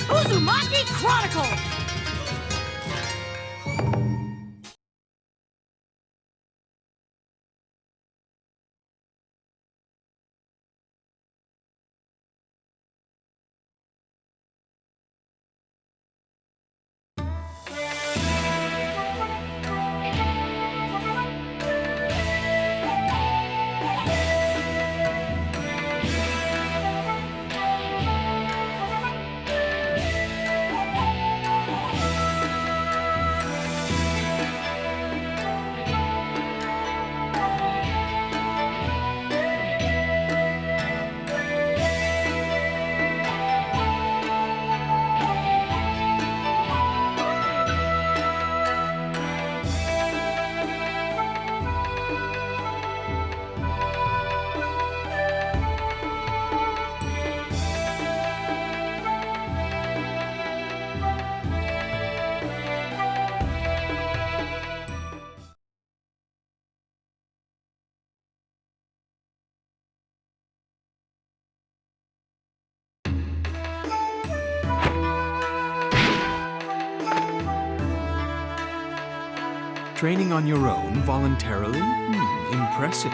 Uzumaki Chronicles! Training on your own voluntarily? Impressive.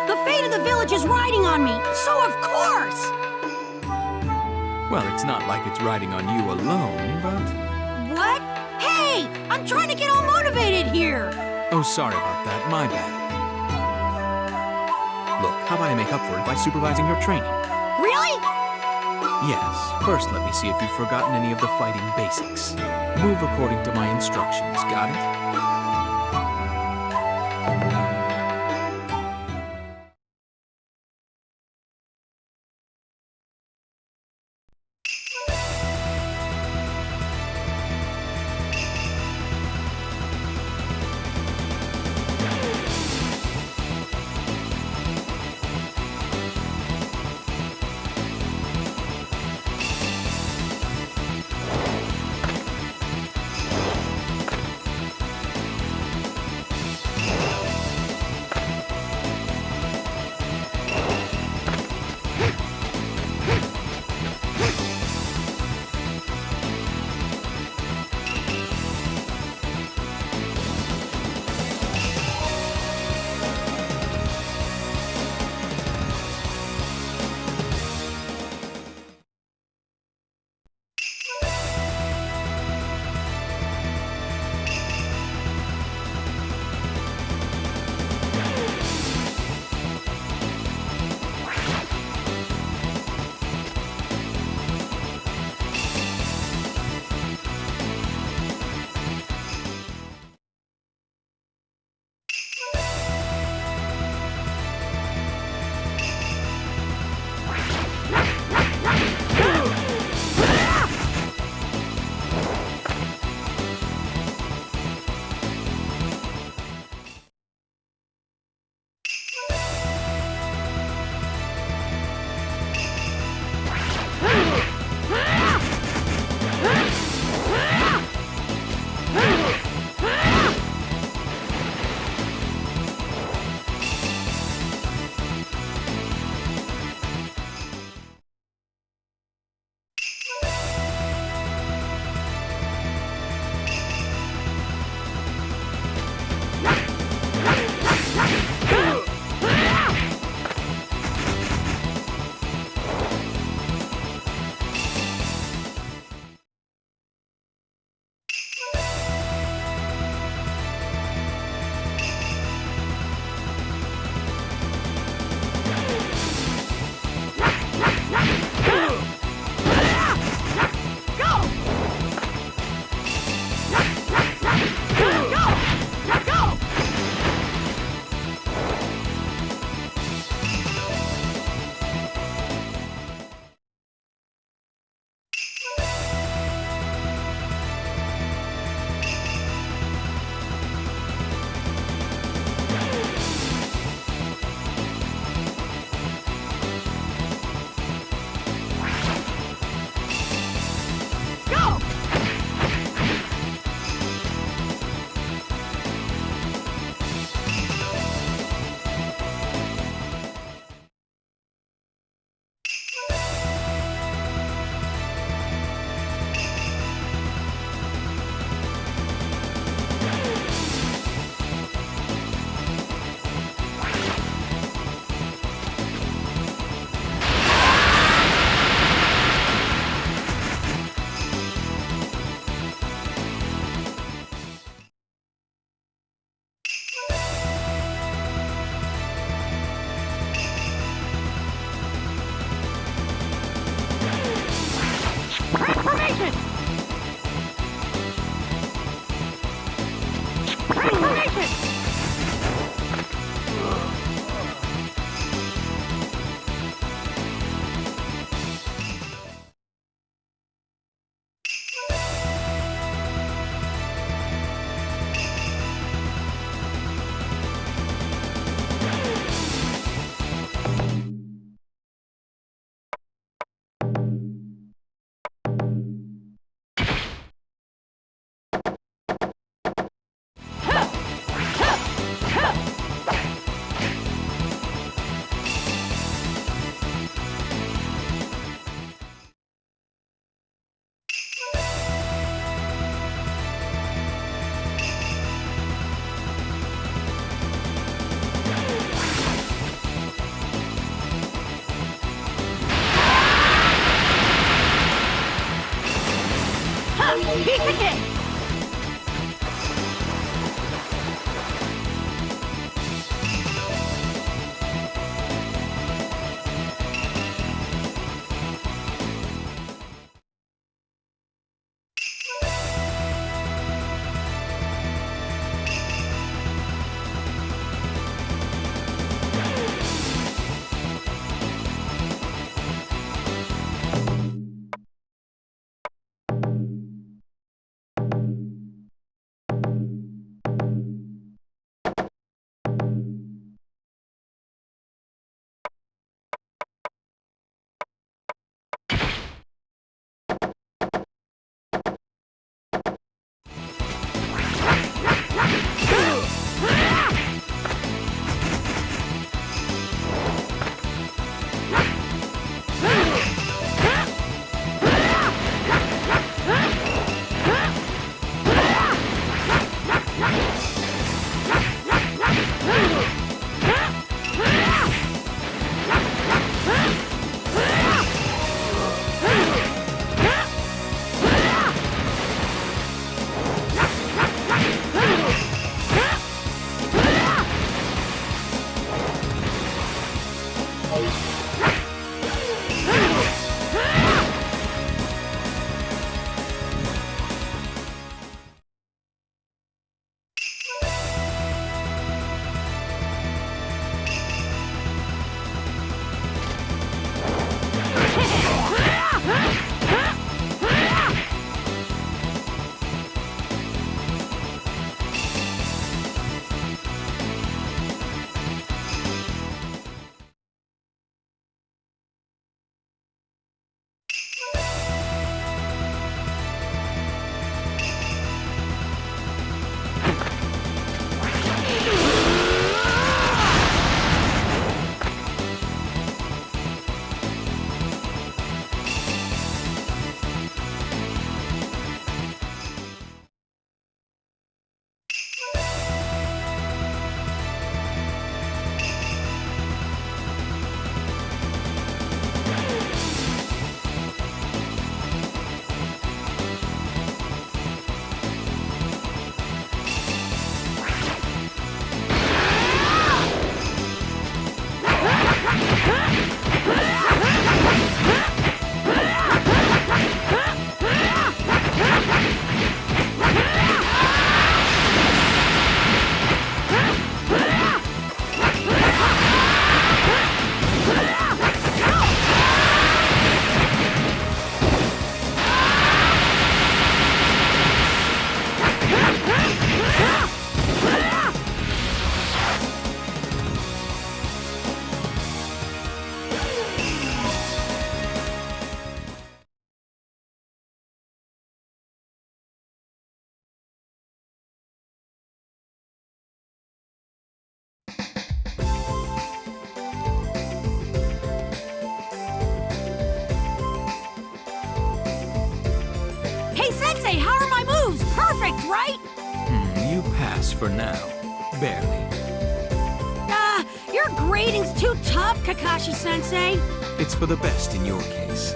The fate of the village is riding on me, so of course! Well, it's not like it's riding on you alone, but... What? Hey! I'm trying to get all motivated here! Oh, sorry about that. My bad. Look, how about I make up for it by supervising your training? Really? Yes. First, let me see if you've forgotten any of the fighting basics. Move according to my instructions. Got it? Piece of cake! right? You pass for now. Barely. Your grading's too tough, Kakashi-sensei. It's for the best in your case.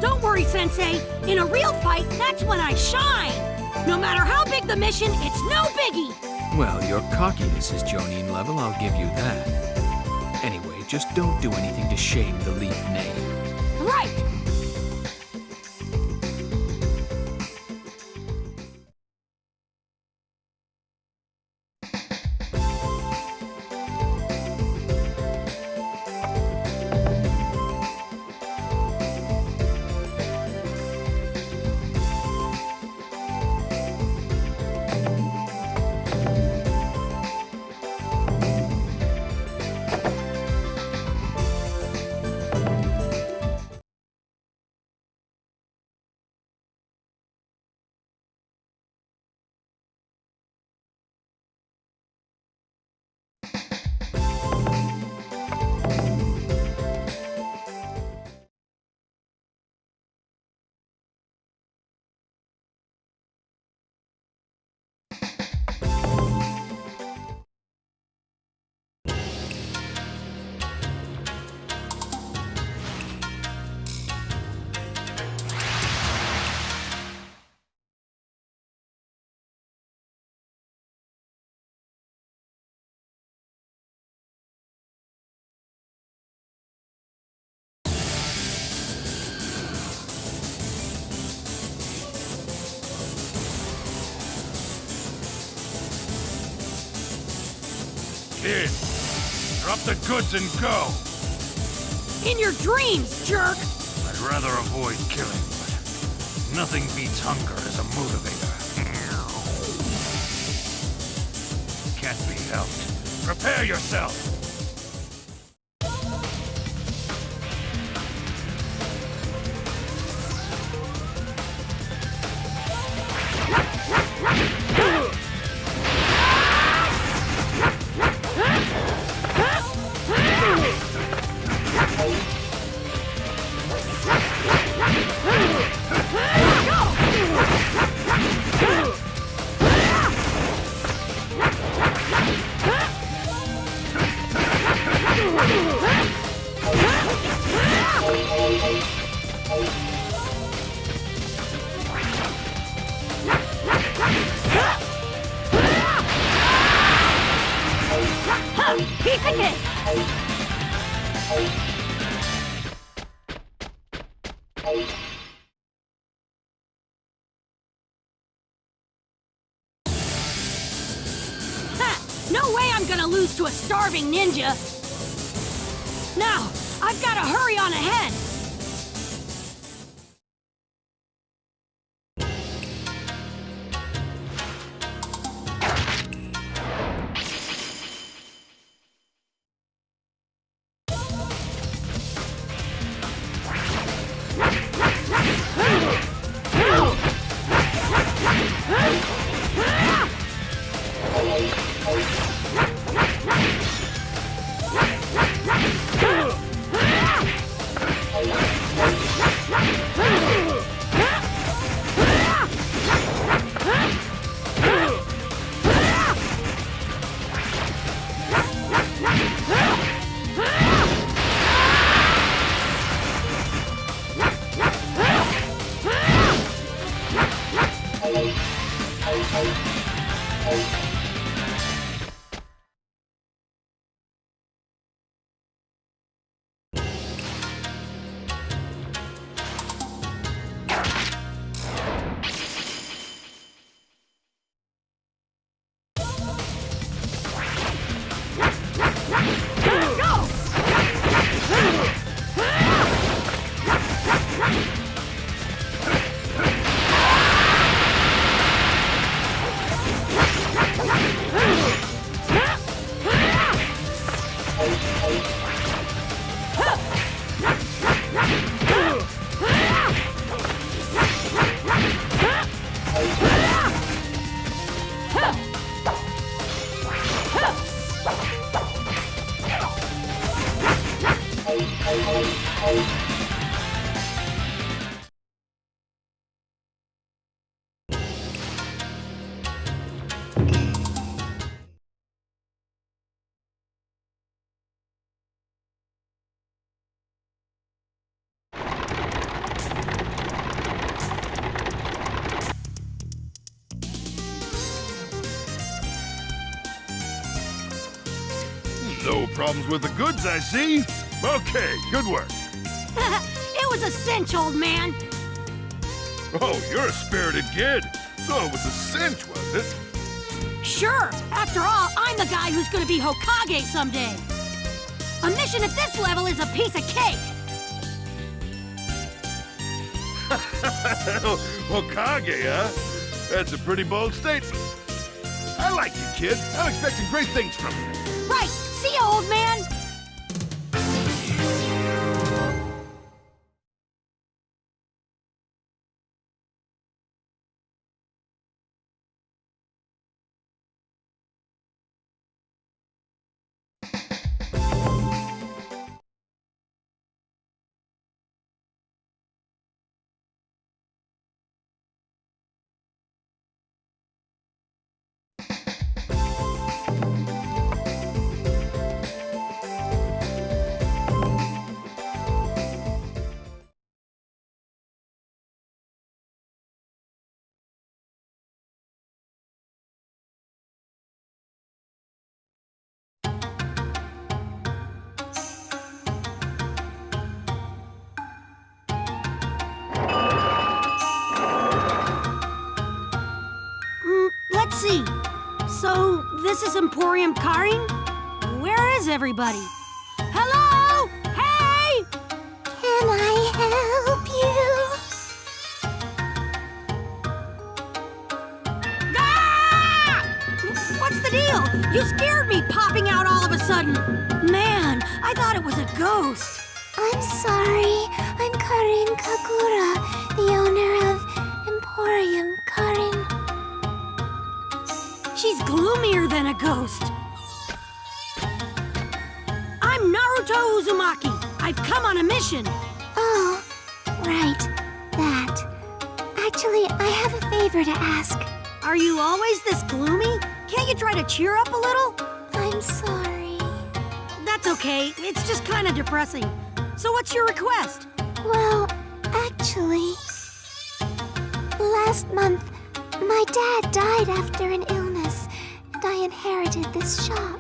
Don't worry, Sensei. In a real fight, that's when I shine. No matter how big the mission, it's no biggie. Well, your cockiness is Jonin level, I'll give you that. Anyway, just don't do anything to shame the Leaf name. Right! Kid, drop the goods and go. In your dreams, jerk! I'd rather avoid killing, but nothing beats hunger as a motivator. Can't be helped. Prepare yourself. Piece of cake! Ha! No way I'm gonna lose to a starving ninja! Now, I've gotta hurry on ahead! No problems with the goods, I see. Okay, good work. It It was a cinch, old man. Oh, you're a spirited kid. So it was a cinch, was it? Sure. After all, I'm the guy who's gonna be Hokage someday. A mission at this level is a piece of cake. Hokage, huh? That's a pretty bold statement. I like you, kid. I'm expecting great things from you. Right. See ya, old man. Let's see. So, this is Emporium Carring? Where is everybody? Hello? Hey! Can I help you? Ah! What's the deal? You scared me popping out all of a sudden. Man, I thought it was a ghost. I'm sorry. I'm Karin Kakura, the owner of Emporium Karin. She's gloomier than a ghost. I'm Naruto Uzumaki. I've come on a mission. Oh, right. That. Actually, I have a favor to ask. Are you always this gloomy? Can't you try to cheer up a little? I'm sorry. That's okay. It's just kind of depressing. So what's your request? Well, actually, last month, my dad died after an illness, and I inherited this shop.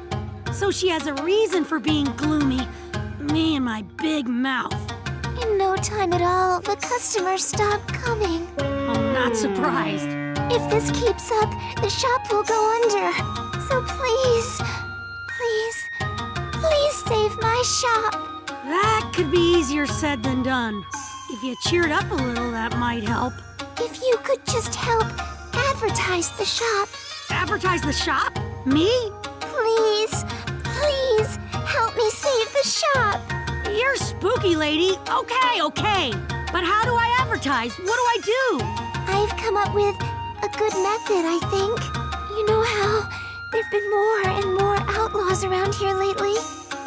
So she has a reason for being gloomy. Me and my big mouth. In no time at all, the customers stopped coming. I'm not surprised. If this keeps up, the shop will go under. So please, please save my shop. That could be easier said than done. If you cheered up a little, that might help. If you could just help advertise the shop. Advertise the shop? Me? Please help me save the shop. You're spooky, lady. Okay. But how do I advertise? What do I do? I've come up with a good method, I think. You know how there've been more and more outlaws around here lately?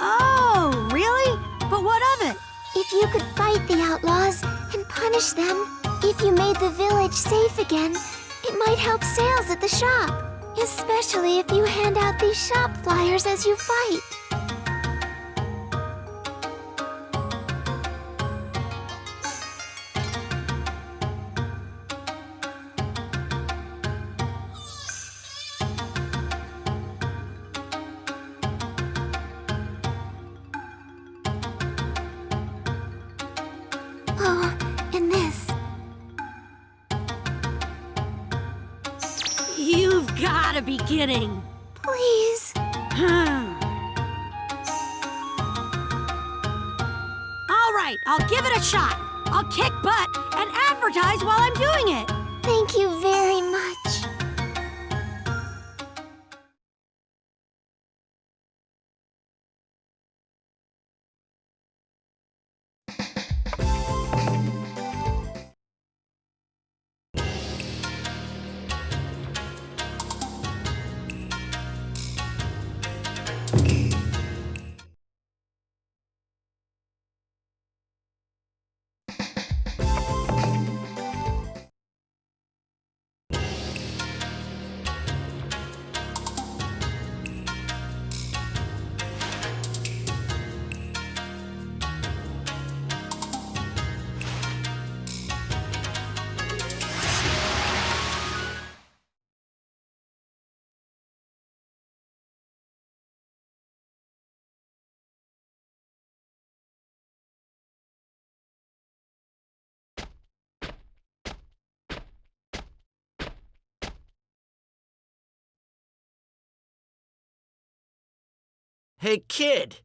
Oh, really? But what of it? If you could fight the outlaws and punish them, if you made the village safe again, it might help sales at the shop. Especially if you hand out these shop flyers as you fight. Oh, and this. You've gotta be kidding. Please. All right, I'll give it a shot. I'll kick butt and advertise while I'm doing it. Thank you very much. Hey, kid,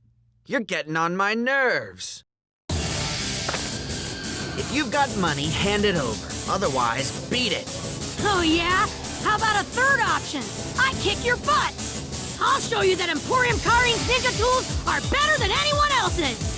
you're getting on my nerves. If you've got money, hand it over. Otherwise, beat it. Oh, yeah? How about a third option? I kick your butts! I'll show you that Emporium Karin's ninja tools are better than anyone else's!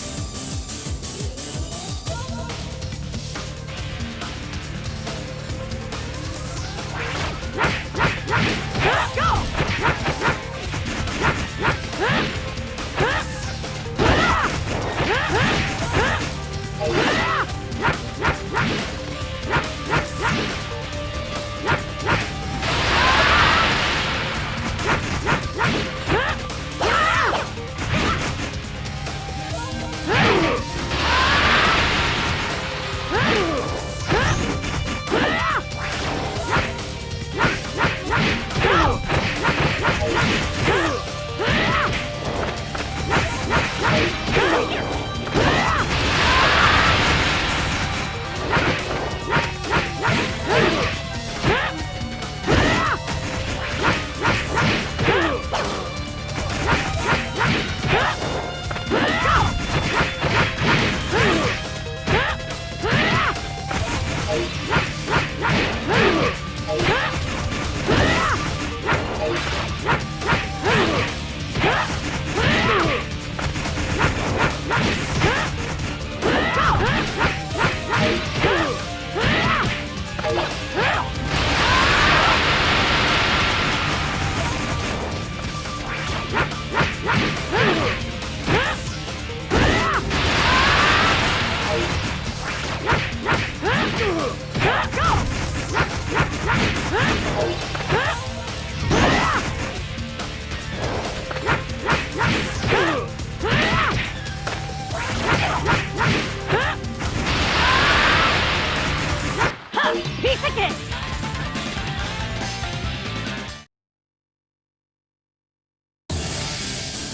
Piece of cake!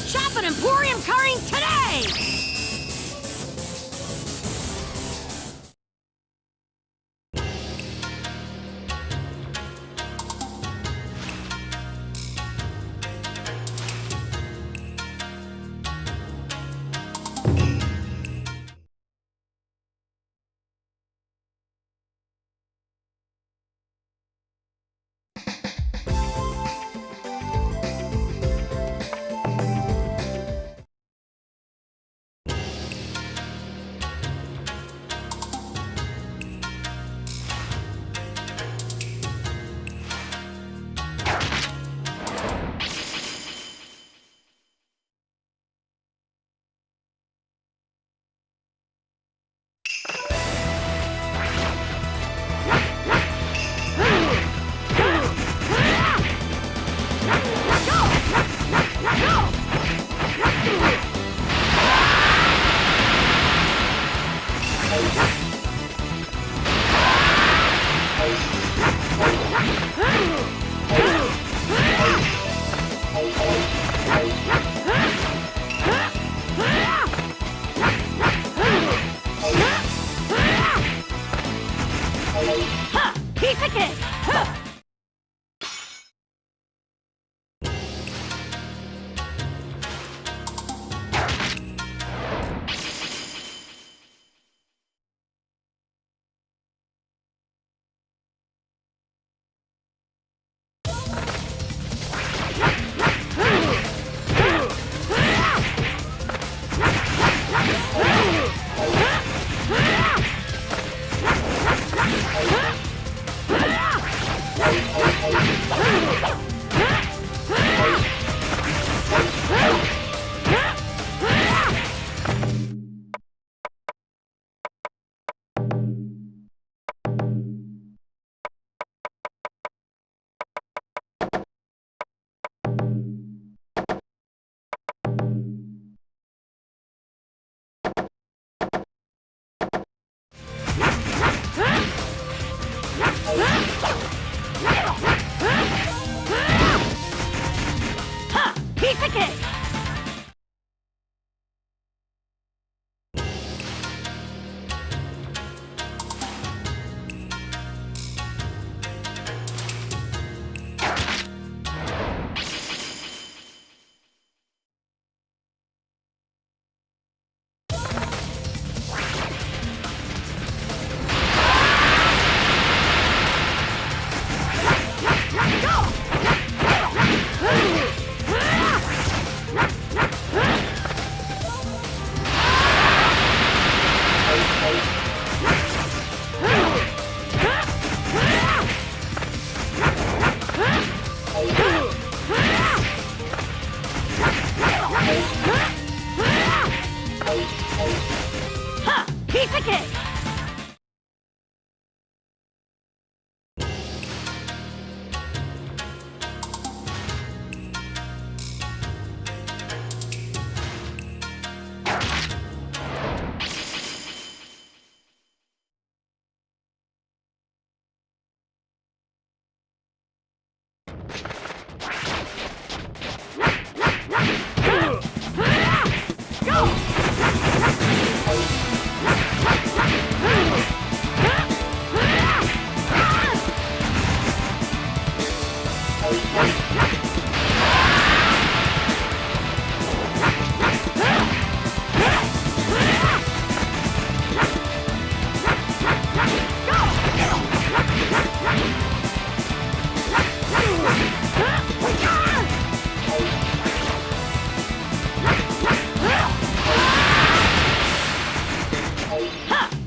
Shop at Emporium Karin today! Ha! Piece of cake!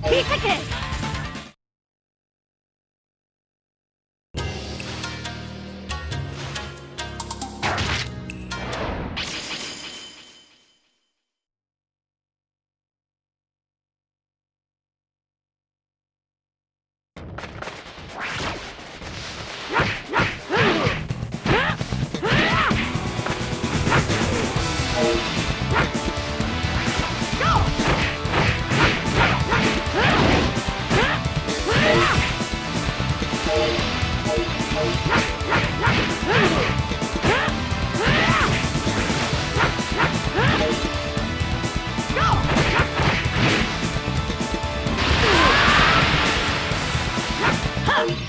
Piece of cake!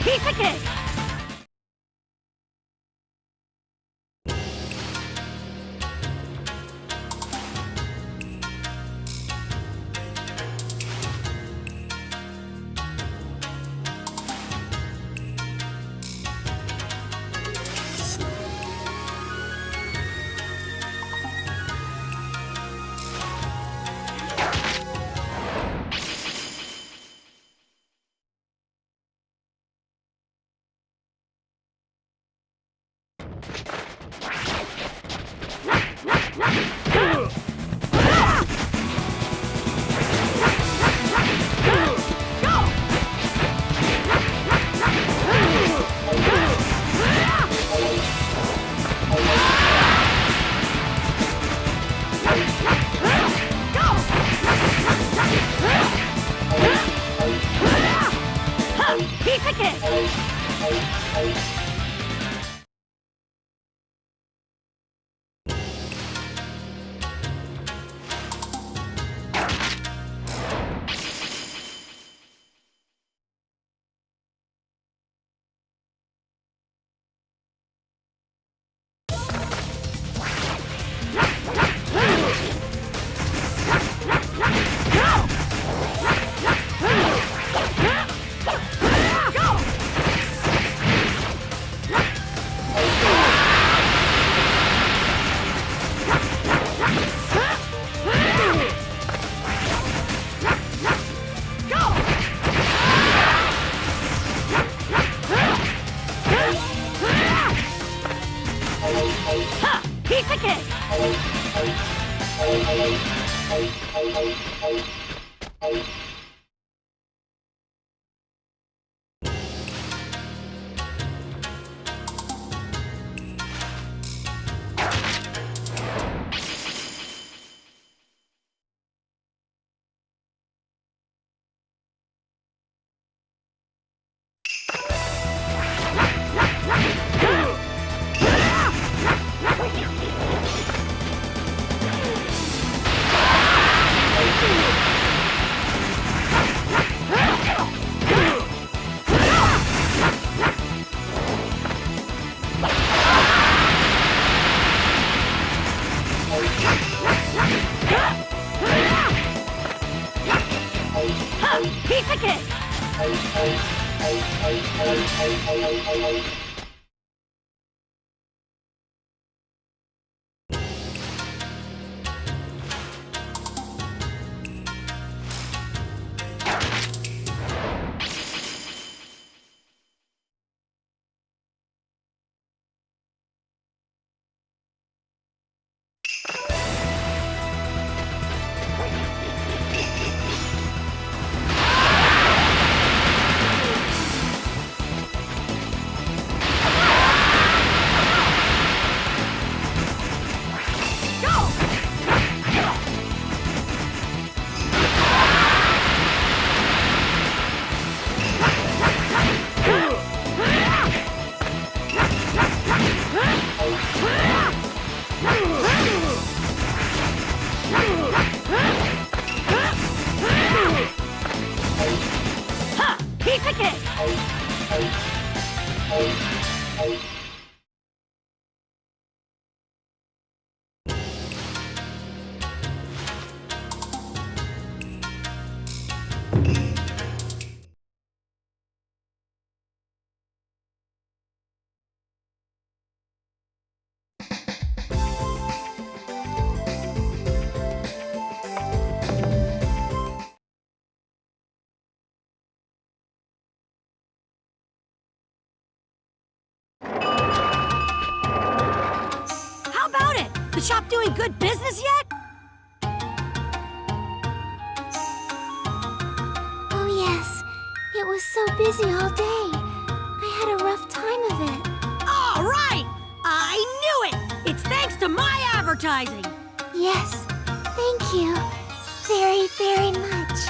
Piece of cake! Piece of cake! Ha! Piece of cake! Piece of cake! How about it? The shop doing good business yet? Oh, yes. It was so busy all day. I had a rough time of it. All right! I knew it! It's thanks to my advertising! Yes. Thank you. Very, very much.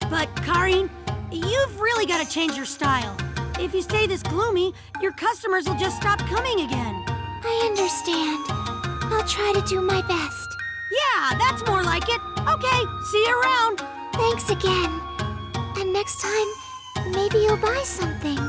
But, Karin, you've really got to change your style. If you stay this gloomy, your customers will just stop coming again. I understand. I'll try to do my best. Yeah, that's more like it. Okay, see you around. Thanks again. And next time, maybe you'll buy something.